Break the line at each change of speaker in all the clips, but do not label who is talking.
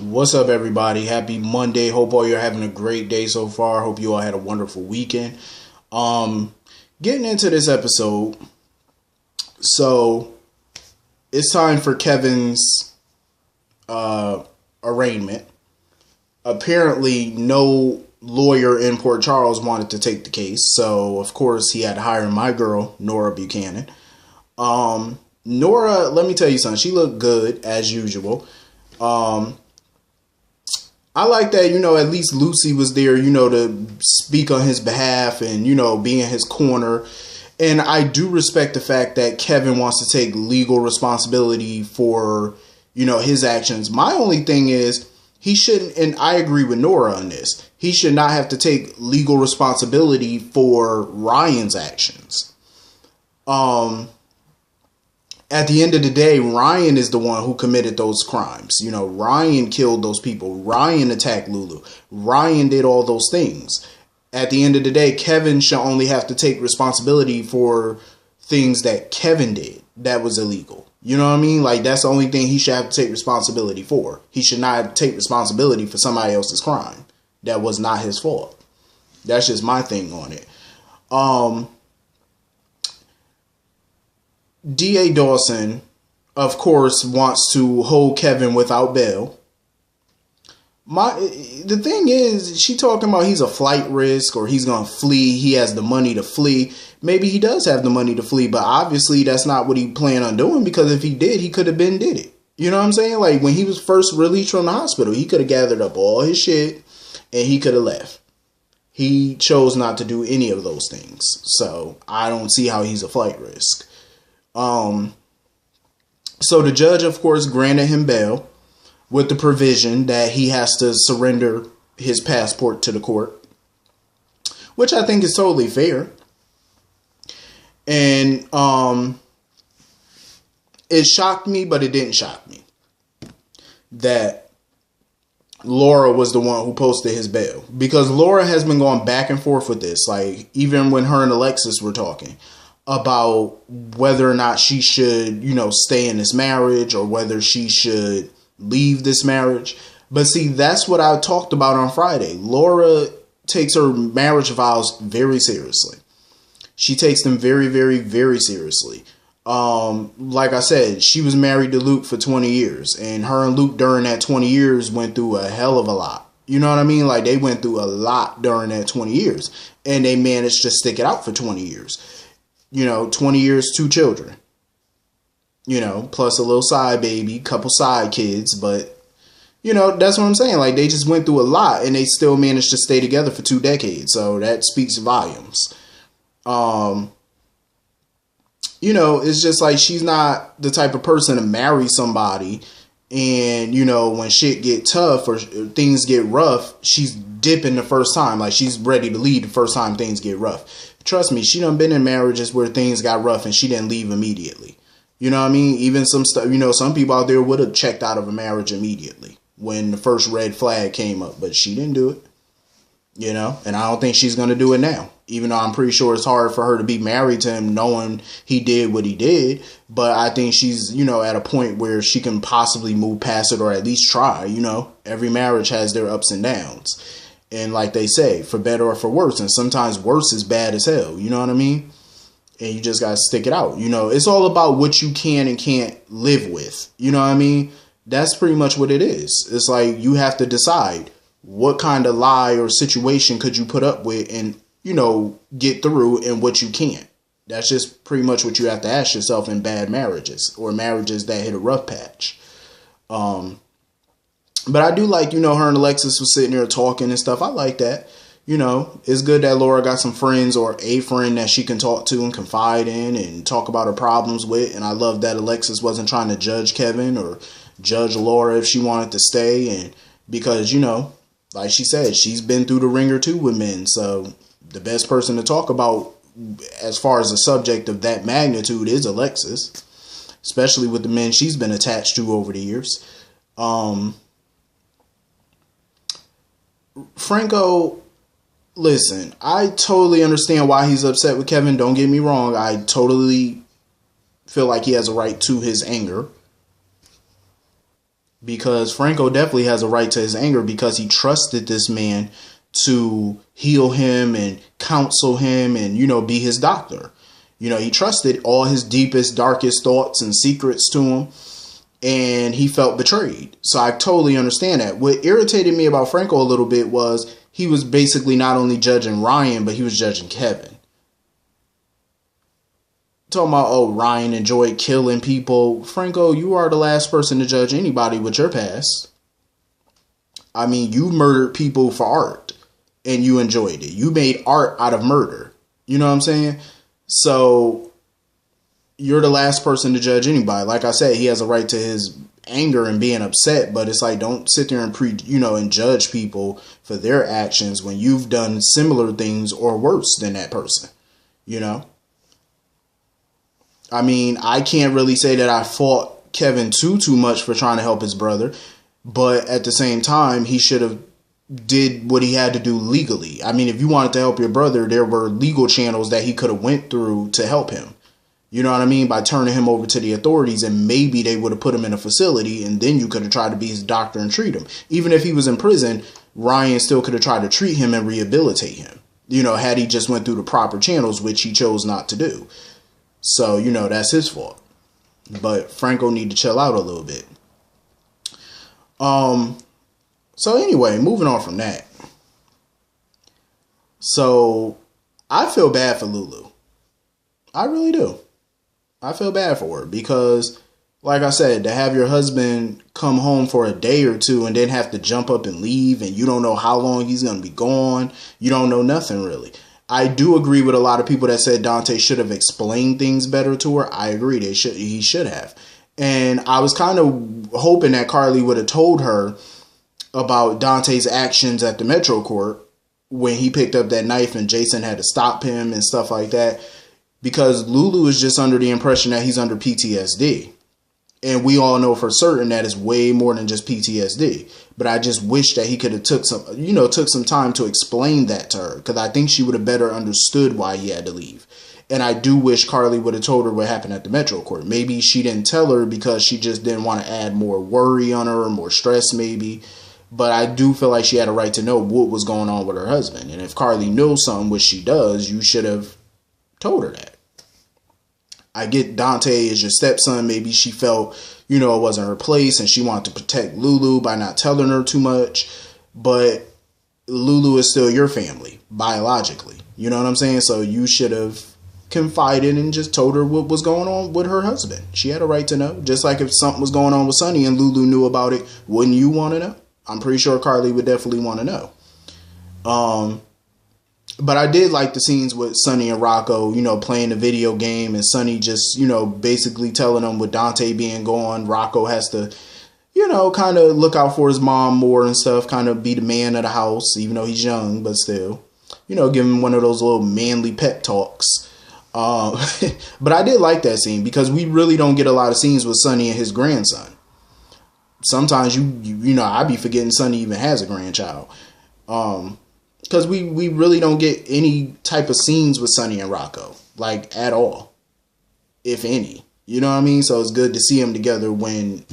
What's up, everybody? Happy Monday. Hope all you're having a great day so far. Hope you all had a wonderful weekend. Getting into this episode, so it's time for Kevin's arraignment. Apparently, no lawyer in Port Charles wanted to take the case, so of course he had to hire my girl, Nora Buchanan. Nora, let me tell you something. She looked good as usual. I like that, at least Lucy was there, to speak on his behalf and, be in his corner. And I do respect the fact that Kevin wants to take legal responsibility for, his actions. My only thing is he shouldn't, and I agree with Nora on this, he should not have to take legal responsibility for Ryan's actions. At the end of the day, Ryan is the one who committed those crimes. Ryan killed those people. Ryan attacked Lulu. Ryan did all those things. At the end of the day, Kevin should only have to take responsibility for things that Kevin did that was illegal. You know what I mean? Like, that's the only thing he should have to take responsibility for. He should not take responsibility for somebody else's crime. That was not his fault. That's just my thing on it. D.A. Dawson, of course, wants to hold Kevin without bail. The thing is, she talking about he's a flight risk or he's going to flee. He has the money to flee. Maybe he does have the money to flee, but obviously that's not what he planned on doing, because if he did, he could have did it. You know what I'm saying? Like, when he was first released from the hospital, he could have gathered up all his shit and he could have left. He chose not to do any of those things. So I don't see how he's a flight risk. So the judge, of course, granted him bail with the provision that he has to surrender his passport to the court, which I think is totally fair. And, it shocked me, but it didn't shock me that Laura was the one who posted his bail, because Laura has been going back and forth with this. Like, even when her and Alexis were talking about whether or not she should, stay in this marriage or whether she should leave this marriage. But see, that's what I talked about on Friday. Laura takes her marriage vows very seriously. She takes them very, very, very seriously. Like I said, she was married to Luke for 20 years, and her and Luke during that 20 years went through a hell of a lot. You know what I mean? Like, they went through a lot during that 20 years, and they managed to stick it out for 20 years. 20 years, 2 children, plus a little side baby, couple side kids. But, that's what I'm saying. Like, they just went through a lot and they still managed to stay together for 2 decades. So that speaks volumes. It's just like, she's not the type of person to marry somebody and, when shit get tough or things get rough, she's dipping the first time. Like, she's ready to leave the first time things get rough. Trust me, she done been in marriages where things got rough and she didn't leave immediately. You know what I mean? Even some stuff, some people out there would have checked out of a marriage immediately when the first red flag came up, but she didn't do it. And I don't think she's going to do it now, even though I'm pretty sure it's hard for her to be married to him knowing he did what he did. But I think she's, at a point where she can possibly move past it, or at least try. Every marriage has their ups and downs. And like they say, for better or for worse. And sometimes worse is bad as hell. You know what I mean? And you just got to stick it out. It's all about what you can and can't live with. You know what I mean? That's pretty much what it is. It's like, you have to decide what kind of lie or situation could you put up with and, get through, and what you can't. That's just pretty much what you have to ask yourself in bad marriages or marriages that hit a rough patch. But I do like, her and Alexis was sitting there talking and stuff. I like that. It's good that Laura got some friends, or a friend that she can talk to and confide in and talk about her problems with. And I love that Alexis wasn't trying to judge Kevin or judge Laura if she wanted to stay. And because, like she said, she's been through the ringer too with men. So the best person to talk about as far as a subject of that magnitude is Alexis, especially with the men she's been attached to over the years. Franco, listen, I totally understand why he's upset with Kevin. Don't get me wrong. I totally feel like he has a right to his anger. because Franco definitely has a right to his anger because he trusted this man to heal him and counsel him and, be his doctor. He trusted all his deepest, darkest thoughts and secrets to him, and he felt betrayed. So I totally understand that. What irritated me about Franco a little bit was he was basically not only judging Ryan, but he was judging Kevin. Talking about, oh, Ryan enjoyed killing people. Franco, you are the last person to judge anybody with your past. I mean, you murdered people for art, and you enjoyed it. You made art out of murder. You know what I'm saying? So you're the last person to judge anybody. Like I said, he has a right to his anger and being upset, but it's like, don't sit there and and judge people for their actions when you've done similar things or worse than that person. I mean, I can't really say that I fought Kevin too much for trying to help his brother, but at the same time, he should have did what he had to do legally. I mean, if you wanted to help your brother, there were legal channels that he could have went through to help him. You know what I mean? By turning him over to the authorities, and maybe they would have put him in a facility, and then you could have tried to be his doctor and treat him. Even if he was in prison, Ryan still could have tried to treat him and rehabilitate him. Had he just went through the proper channels, which he chose not to do. So, that's his fault. But Franco need to chill out a little bit. So anyway, moving on from that. So I feel bad for Lulu. I really do. I feel bad for her because, like I said, to have your husband come home for a day or two and then have to jump up and leave, and you don't know how long he's going to be gone. You don't know nothing really. I do agree with a lot of people that said Dante should have explained things better to her. I agree. He should have. And I was kind of hoping that Carly would have told her about Dante's actions at the Metro Court when he picked up that knife and Jason had to stop him and stuff like that. Because Lulu is just under the impression that he's under PTSD. And we all know for certain that it's way more than just PTSD. But I just wish that he could have took some time to explain that to her. Because I think she would have better understood why he had to leave. And I do wish Carly would have told her what happened at the Metro Court. Maybe she didn't tell her because she just didn't want to add more worry on her or more stress maybe. But I do feel like she had a right to know what was going on with her husband. And if Carly knows something, which she does, you should have told her that. I get Dante is your stepson. Maybe she felt, it wasn't her place and she wanted to protect Lulu by not telling her too much. But Lulu is still your family, biologically. You know what I'm saying? So you should have confided and just told her what was going on with her husband. She had a right to know. Just like if something was going on with Sonny and Lulu knew about it, wouldn't you want to know? I'm pretty sure Carly would definitely want to know. But I did like the scenes with Sonny and Rocco, playing the video game and Sonny just, basically telling them with Dante being gone, Rocco has to, kind of look out for his mom more and stuff, kind of be the man of the house, even though he's young, but still, give him one of those little manly pep talks. But I did like that scene because we really don't get a lot of scenes with Sonny and his grandson. Sometimes I be forgetting Sonny even has a grandchild. Because we really don't get any type of scenes with Sonny and Rocco, like at all, if any. You know what I mean? So it's good to see them together when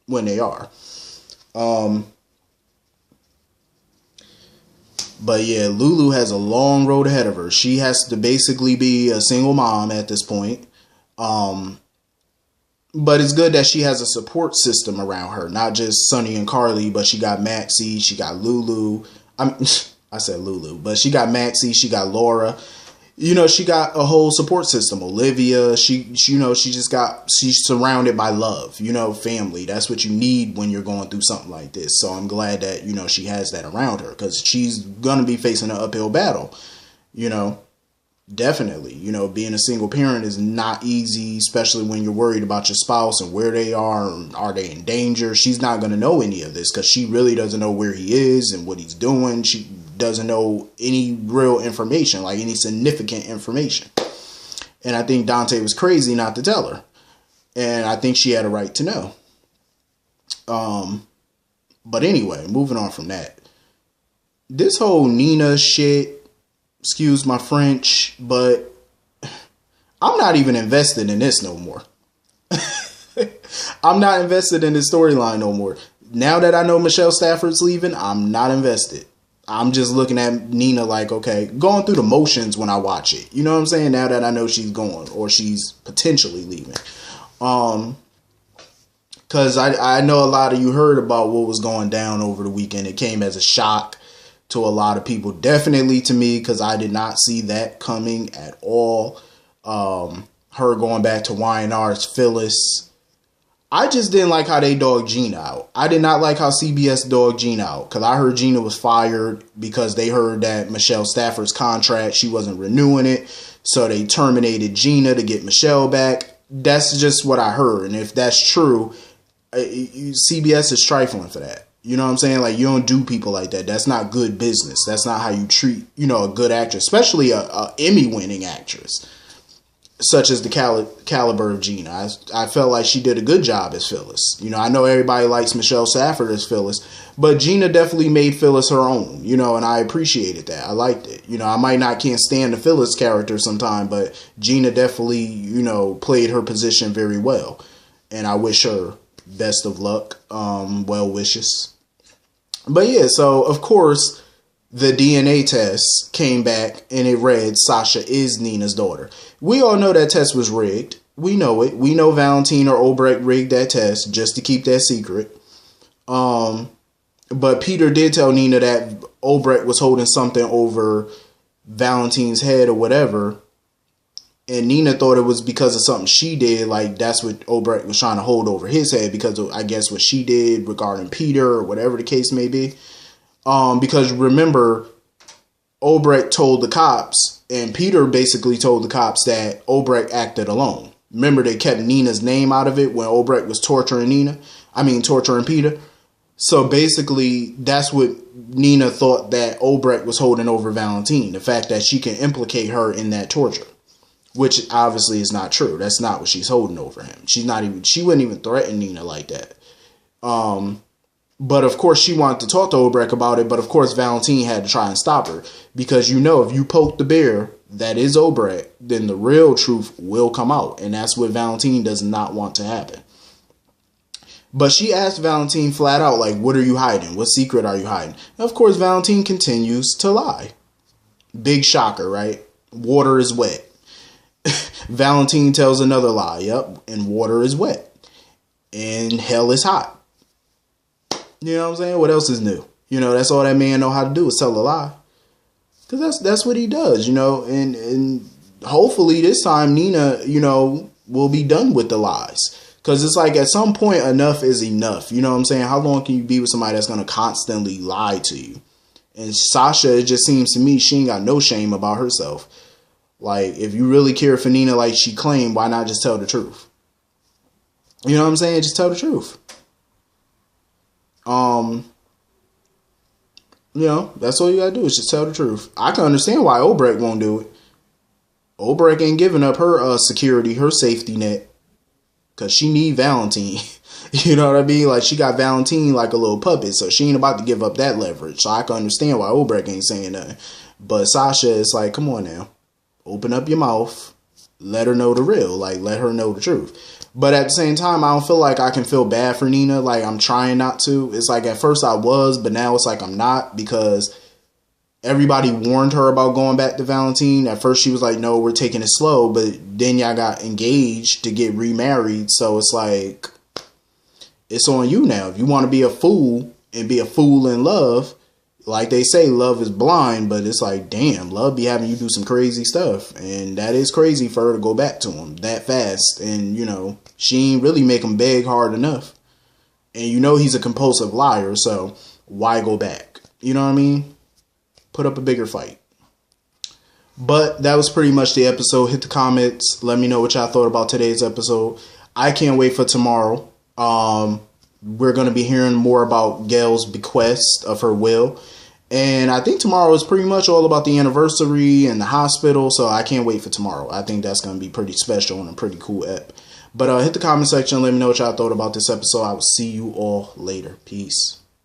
they are. But yeah, Lulu has a long road ahead of her. She has to basically be a single mom at this point. But it's good that she has a support system around her, not just Sonny and Carly, but she got Maxie, she got Lulu. I said Lulu, but she got Maxie, she got Laura. She got a whole support system. Olivia, she's surrounded by love, family. That's what you need when you're going through something like this. So I'm glad that, she has that around her because she's going to be facing an uphill battle, Definitely, being a single parent is not easy, especially when you're worried about your spouse and where they are and are they in danger. She's not going to know any of this because she really doesn't know where he is and what he's doing. She doesn't know any real information, like any significant information. And I think Dante was crazy not to tell her. And I think she had a right to know. But anyway, moving on from that. This whole Nina shit, excuse my French, but I'm not even invested in this no more. I'm not invested in this storyline no more. now that I know Michelle Stafford's leaving, I'm not invested. I'm just looking at Nina like, okay, going through the motions when I watch it. You know what I'm saying? Now that I know she's going or she's potentially leaving. Because I know a lot of you heard about what was going down over the weekend. It came as a shock to a lot of people. Definitely to me, because I did not see that coming at all. Her going back to Y&R's Phyllis. I just didn't like how they dogged Gina out. I did not like how CBS dogged Gina out. Because I heard Gina was fired because they heard that Michelle Stafford's contract, she wasn't renewing it. So they terminated Gina to get Michelle back. That's just what I heard. And if that's true, CBS is trifling for that. You know what I'm saying? Like, you don't do people like that. That's not good business. That's not how you treat, a good actress. Especially a Emmy-winning actress. Such as the caliber of Gina. I felt like she did a good job as Phyllis. I know everybody likes Michelle Stafford as Phyllis, but Gina definitely made Phyllis her own, and I appreciated that. I liked it. I might not can't stand the Phyllis character sometime, but Gina definitely, played her position very well. And I wish her best of luck, well wishes. But yeah, so of course, the DNA test came back and it read Sasha is Nina's daughter. We all know that test was rigged. We know it. We know Valentine or Obrecht rigged that test just to keep that secret. But Peter did tell Nina that Obrecht was holding something over Valentine's head or whatever. And Nina thought it was because of something she did. Like, that's what Obrecht was trying to hold over his head because of, I guess, what she did regarding Peter or whatever the case may be. Because remember, Obrecht told the cops, and Peter basically told the cops that Obrecht acted alone. Remember, they kept Nina's name out of it when Obrecht was torturing Peter. So basically, that's what Nina thought that Obrecht was holding over Valentine. The fact that she can implicate her in that torture. Which obviously is not true. That's not what she's holding over him. She wouldn't even threaten Nina like that. But of course she wanted to talk to Obrecht about it. But of course Valentine had to try and stop her. Because if you poke the bear that is Obrecht, then the real truth will come out. And that's what Valentine does not want to happen. But she asked Valentine flat out, like, what are you hiding? What secret are you hiding? And of course Valentine continues to lie. Big shocker, right? Water is wet. Valentine tells another lie. Yep. And water is wet. And hell is hot. You know what I'm saying? What else is new? That's all that man know how to do is tell a lie. Because that's what he does, And hopefully this time Nina, will be done with the lies. Because it's like at some point enough is enough. You know what I'm saying? How long can you be with somebody that's going to constantly lie to you? And Sasha, it just seems to me, she ain't got no shame about herself. Like, if you really care for Nina like she claimed, why not just tell the truth? You know what I'm saying? Just tell the truth. That's all you gotta do is just tell the truth. I can understand why Obrecht won't do it. Obrecht ain't giving up her security, her safety net. Because she need Valentine. You know what I mean? Like, she got Valentine like a little puppet. So she ain't about to give up that leverage. So I can understand why Obrecht ain't saying nothing. But Sasha is like, come on now. Open up your mouth. Let her know the real. Like, let her know the truth. But at the same time, I don't feel like I can feel bad for Nina. Like, I'm trying not to. It's like at first I was, but now it's like I'm not. Because everybody warned her about going back to Valentine. At first she was like, no, we're taking it slow. But then y'all got engaged to get remarried. So it's like, it's on you now. If you want to be a fool and be a fool in love, like they say, love is blind, but it's like, damn, love be having you do some crazy stuff. And that is crazy for her to go back to him that fast. And, she ain't really make him beg hard enough. And he's a compulsive liar, so why go back? You know what I mean? Put up a bigger fight. But that was pretty much the episode. Hit the comments. Let me know what y'all thought about today's episode. I can't wait for tomorrow. We're going to be hearing more about Gail's bequest of her will. And I think tomorrow is pretty much all about the anniversary and the hospital. So I can't wait for tomorrow. I think that's going to be pretty special and a pretty cool ep. But hit the comment section. Let me know what y'all thought about this episode. I will see you all later. Peace.